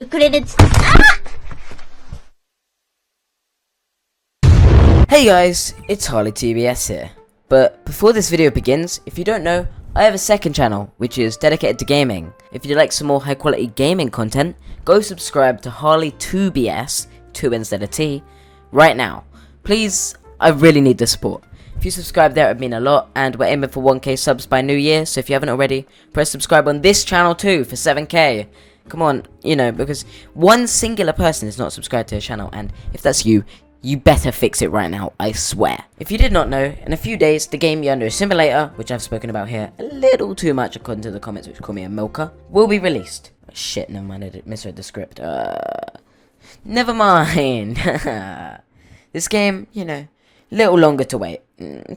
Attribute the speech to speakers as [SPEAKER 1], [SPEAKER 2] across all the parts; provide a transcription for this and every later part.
[SPEAKER 1] Hey guys, it's HarleyTBS here. But before this video begins, if you don't know, I have a second channel, which is dedicated to gaming. If you'd like some more high quality gaming content, go subscribe to HarleyTBS, 2 instead of T, right now. Please, I really need the support. If you subscribe there, it would mean a lot, and we're aiming for 1k subs by New Year, so if you haven't already, press subscribe on this channel too for 7k. Come on, because one singular person is not subscribed to a channel, and if that's you, you better fix it right now, I swear. If you did not know, in a few days, the game Yandere Simulator, which I've spoken about here a little too much according to the comments which call me a milker, will be released. Oh, shit, never mind, I misread the script. Never mind. This game, little longer to wait.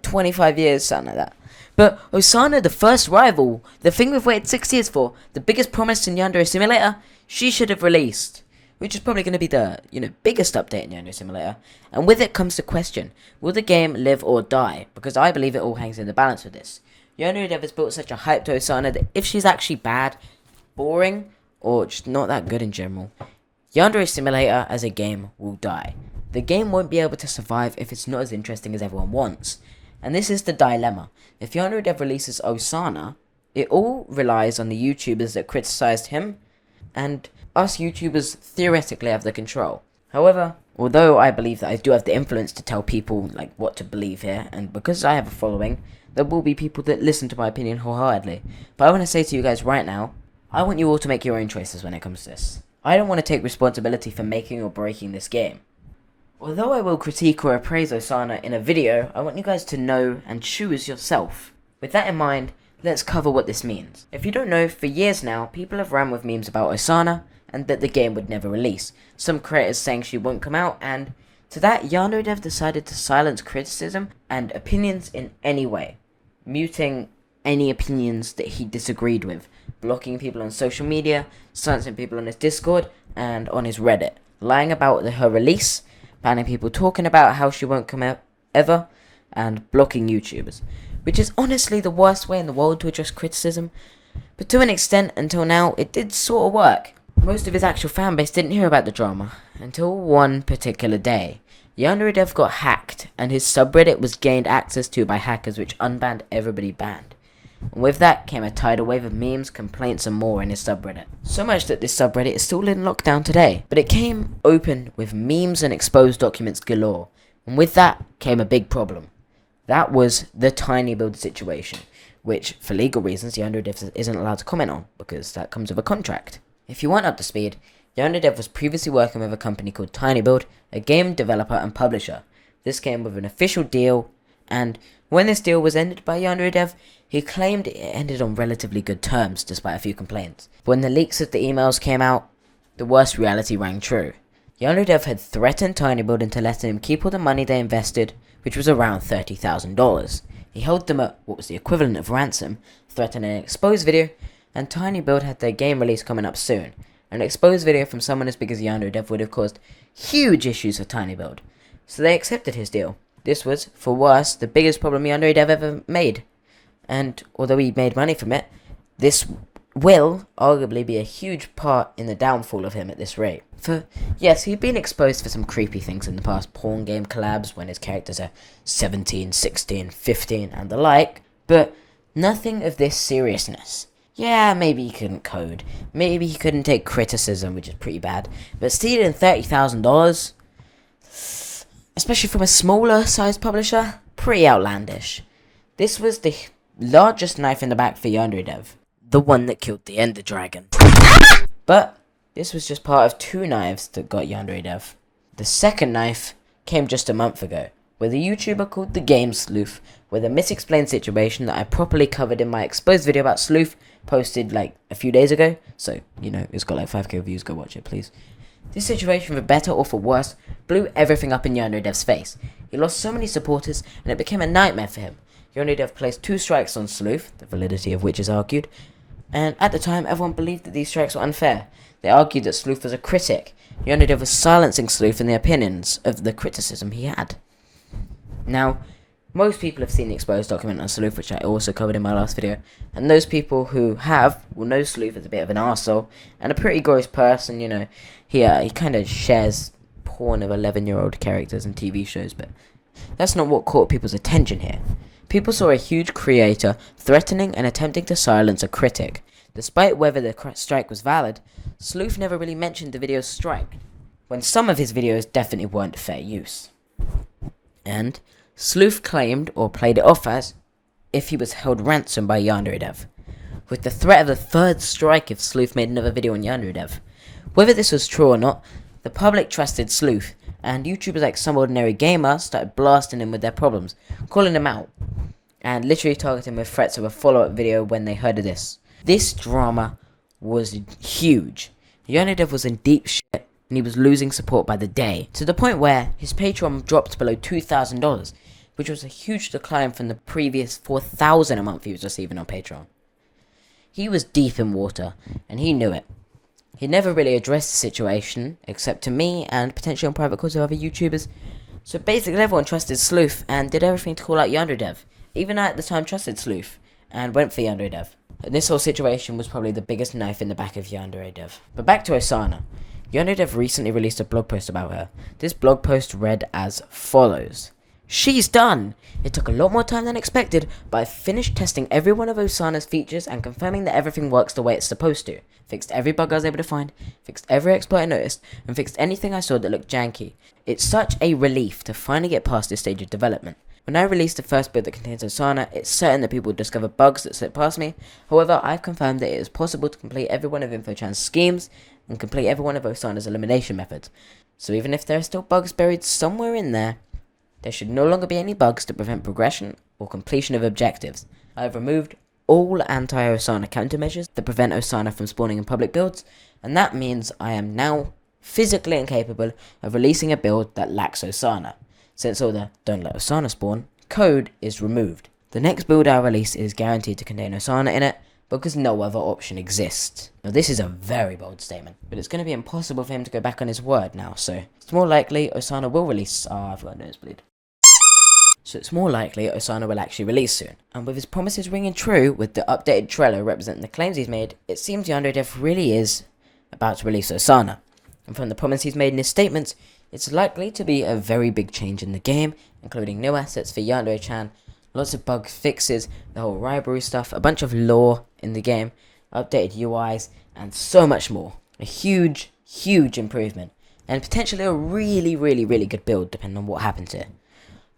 [SPEAKER 1] 25 years, something like that. But Osana, the first rival, the thing we've waited 6 years for, the biggest promise in Yandere Simulator, she should have released. Which is probably going to be the, biggest update in Yandere Simulator. And with it comes the question, will the game live or die? Because I believe it all hangs in the balance with this. Yandere Dev has built such a hype to Osana that if she's actually bad, boring, or just not that good in general, Yandere Simulator as a game will die. The game won't be able to survive if it's not as interesting as everyone wants. And this is the dilemma. If Yandere Dev releases Osana, it all relies on the YouTubers that criticized him, and us YouTubers theoretically have the control. However, although I believe that I do have the influence to tell people what to believe here, and because I have a following, there will be people that listen to my opinion wholeheartedly. But I want to say to you guys right now, I want you all to make your own choices when it comes to this. I don't want to take responsibility for making or breaking this game. Although I will critique or appraise Osana in a video, I want you guys to know and choose yourself. With that in mind, let's cover what this means. If you don't know, for years now, people have ran with memes about Osana, and that the game would never release. Some creators saying she won't come out, and to that, Yandere Dev decided to silence criticism and opinions in any way, muting any opinions that he disagreed with, blocking people on social media, silencing people on his Discord, and on his Reddit, lying about her release, banning people talking about how she won't come out ever, and blocking YouTubers, which is honestly the worst way in the world to address criticism, but to an extent, until now, it did sort of work. Most of his actual fanbase didn't hear about the drama until one particular day. Yandere Dev got hacked, and his subreddit was gained access to by hackers which unbanned everybody banned. And with that came a tidal wave of memes, complaints and more in his subreddit. So much that this subreddit is still in lockdown today. But it came open with memes and exposed documents galore. And with that came a big problem. That was the TinyBuild situation, which for legal reasons Yandere Dev isn't allowed to comment on, because that comes with a contract. If you weren't up to speed, Yandere Dev was previously working with a company called TinyBuild, a game developer and publisher. This came with an official deal, and when this deal was ended by Yandere Dev, he claimed it ended on relatively good terms despite a few complaints. But when the leaks of the emails came out, the worst reality rang true. Yandere Dev had threatened TinyBuild into letting him keep all the money they invested, which was around $30,000. He held them at what was the equivalent of ransom, threatened an exposed video, and TinyBuild had their game release coming up soon. An exposed video from someone as big as Yandere Dev would have caused huge issues for TinyBuild, so they accepted his deal. This was, for worse, the biggest problem Yandere Dev ever made, and although he made money from it, this will arguably be a huge part in the downfall of him at this rate. For, yes, he'd been exposed for some creepy things in the past, porn game collabs when his characters are 17, 16, 15 and the like, but nothing of this seriousness. Yeah, maybe he couldn't code, maybe he couldn't take criticism, which is pretty bad, but stealing $30,000, especially from a smaller sized publisher, pretty outlandish. This was the largest knife in the back for Yandere Dev, the one that killed the Ender Dragon. But this was just part of 2 knives that got Yandere Dev. The second knife came just a month ago, with a YouTuber called The Game Sleuth, with a misexplained situation that I properly covered in my exposed video about Sleuth, posted a few days ago, so it's got 5k views, go watch it please. This situation, for better or for worse, blew everything up in Yandere Dev's face. He lost so many supporters and it became a nightmare for him. Yandere Dev placed 2 strikes on Sleuth, the validity of which is argued, and at the time everyone believed that these strikes were unfair. They argued that Sleuth was a critic. Yandere Dev was silencing Sleuth in the opinions of the criticism he had. Now, Most people have seen the exposed document on Sleuth, which I also covered in my last video, and those people who have will know Sleuth is a bit of an arsehole and a pretty gross person. You know, he kind of shares porn of 11-year-old characters in TV shows, but that's not what caught people's attention here. People saw a huge creator threatening and attempting to silence a critic. Despite whether the strike was valid, Sleuth never really mentioned the video's strike, when some of his videos definitely weren't fair use. And Sleuth claimed, or played it off as, if he was held ransom by Yandere, with the threat of a third strike if Sleuth made another video on Yandere. Whether this was true or not, the public trusted Sleuth, and YouTubers like Some Ordinary Gamer started blasting him with their problems, calling him out, and literally targeting him with threats of a follow-up video when they heard of this. This drama was huge. Yandere was in deep shit, and he was losing support by the day, to the point where his Patreon dropped below $2,000, which was a huge decline from the previous $4,000 a month he was receiving on Patreon. He was deep in water, and he knew it. He never really addressed the situation, except to me and potentially on private calls with other YouTubers. So basically everyone trusted Sleuth and did everything to call out Yandere. Even I at the time trusted Sleuth and went for Yandere. And this whole situation was probably the biggest knife in the back of Yandere. But back to Osana. Yandere recently released a blog post about her. This blog post read as follows. She's done! It took a lot more time than expected, but I finished testing every one of Osana's features and confirming that everything works the way it's supposed to. Fixed every bug I was able to find, fixed every exploit I noticed, and fixed anything I saw that looked janky. It's such a relief to finally get past this stage of development. When I release the first build that contains Osana, it's certain that people will discover bugs that slip past me. However, I've confirmed that it is possible to complete every one of InfoChan's schemes and complete every one of Osana's elimination methods. So even if there are still bugs buried somewhere in there, there should no longer be any bugs to prevent progression or completion of objectives. I have removed all anti-Osana countermeasures that prevent Osana from spawning in public builds, and that means I am now physically incapable of releasing a build that lacks Osana, since all the "don't let Osana spawn" code is removed. The next build I'll release is guaranteed to contain Osana in it, because no other option exists. Now this is a very bold statement, but it's going to be impossible for him to go back on his word now, so it's more likely Osana will release... I've got a nosebleed. So it's more likely Osana will actually release soon. And with his promises ringing true, with the updated Trello representing the claims he's made, it seems Yandere really is about to release Osana. And from the promise he's made in his statements, it's likely to be a very big change in the game, including new assets for Yandere-chan, lots of bug fixes, the whole rivalry stuff, a bunch of lore in the game, updated UIs, and so much more. A huge, huge improvement, and potentially a really, really, really good build depending on what happens here.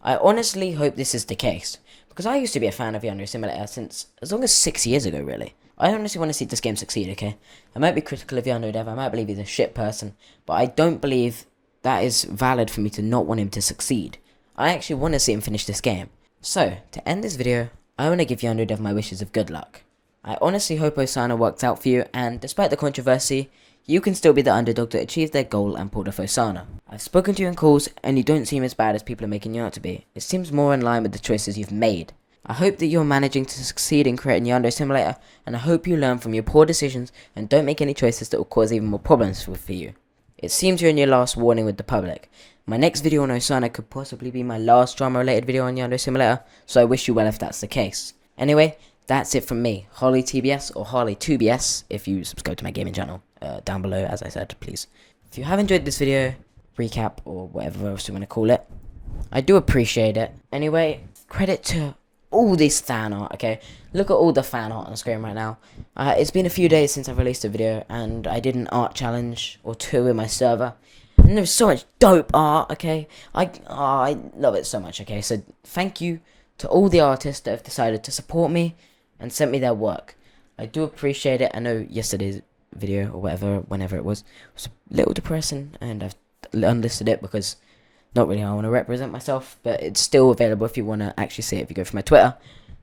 [SPEAKER 1] I honestly hope this is the case, because I used to be a fan of Yandere Simulator since as long as 6 years ago, really. I honestly want to see this game succeed, okay? I might be critical of Yandere, I might believe he's a shit person, but I don't believe that is valid for me to not want him to succeed. I actually want to see him finish this game. So, to end this video, I want to give Yandere my wishes of good luck. I honestly hope Osana works out for you, and despite the controversy, you can still be the underdog that achieved their goal and pulled off Osana. I've spoken to you in calls, and you don't seem as bad as people are making you out to be. It seems more in line with the choices you've made. I hope that you're managing to succeed in creating Yandere Simulator, and I hope you learn from your poor decisions and don't make any choices that will cause even more problems for you. It seems you're in your last warning with the public. My next video on Osana could possibly be my last drama-related video on Yandere Simulator, so I wish you well if that's the case. Anyway, that's it from me, HarleyTBS or HarleyTBS, if you subscribe to my gaming channel, down below, as I said, please. If you have enjoyed this video, recap, or whatever else you want to call it, I do appreciate it. Anyway, credit to all this fan art, okay? Look at all the fan art on the screen right now. It's been a few days since I've released a video, and I did an art challenge or two in my server. And there's so much dope art, okay? I love it so much, okay? So thank you to all the artists that have decided to support me and sent me their work. I do appreciate it. I know yesterday's video, or whatever, whenever it was a little depressing, and I've unlisted it because not really how I want to represent myself, but it's still available if you want to actually see it if you go for my Twitter.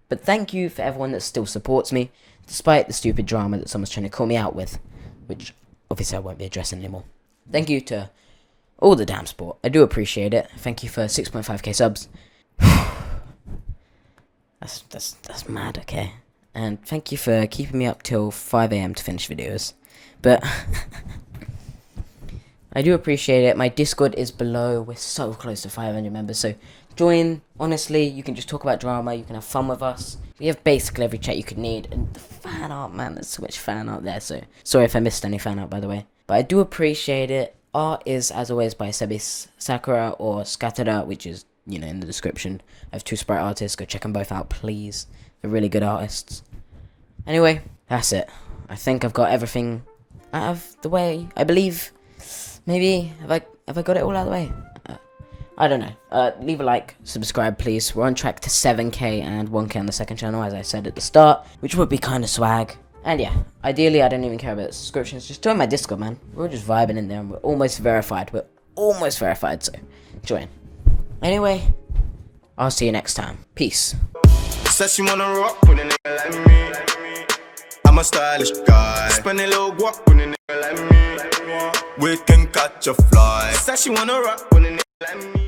[SPEAKER 1] But thank you for everyone that still supports me, despite the stupid drama that someone's trying to call me out with, which obviously I won't be addressing anymore. Thank you to all the damn support. I do appreciate it. Thank you for 6.5k subs. That's mad, okay? And thank you for keeping me up till 5 AM to finish videos. But I do appreciate it. My Discord is below. We're so close to 500 members, so Join, honestly, you can just talk about drama, you can have fun with us. We have basically every chat you could need, and the fan art, man, there's so much fan art there, so sorry if I missed any fan art, by the way. But I do appreciate it. Art is, as always, by SebbieSakura or Scattered, which is, you know, in the description. I have 2 sprite artists, go check them both out, please. They're really good artists. Anyway, that's it. I think I've got everything out of the way, I believe. Maybe, have I got it all out of the way? I don't know. Leave a like, subscribe please. We're on track to 7k and 1k on the second channel, as I said at the start, which would be kind of swag. And yeah, ideally I don't even care about the subscriptions. Just join my Discord, man. We're all just vibing in there and we're almost verified. So join. Anyway, I'll see you next time. Peace.
[SPEAKER 2] Says she wanna rock with a nigga like me. I'm a stylish guy. Spend a little guap with a nigga like me. We can catch a fly. Says she wanna rock with a nigga like me.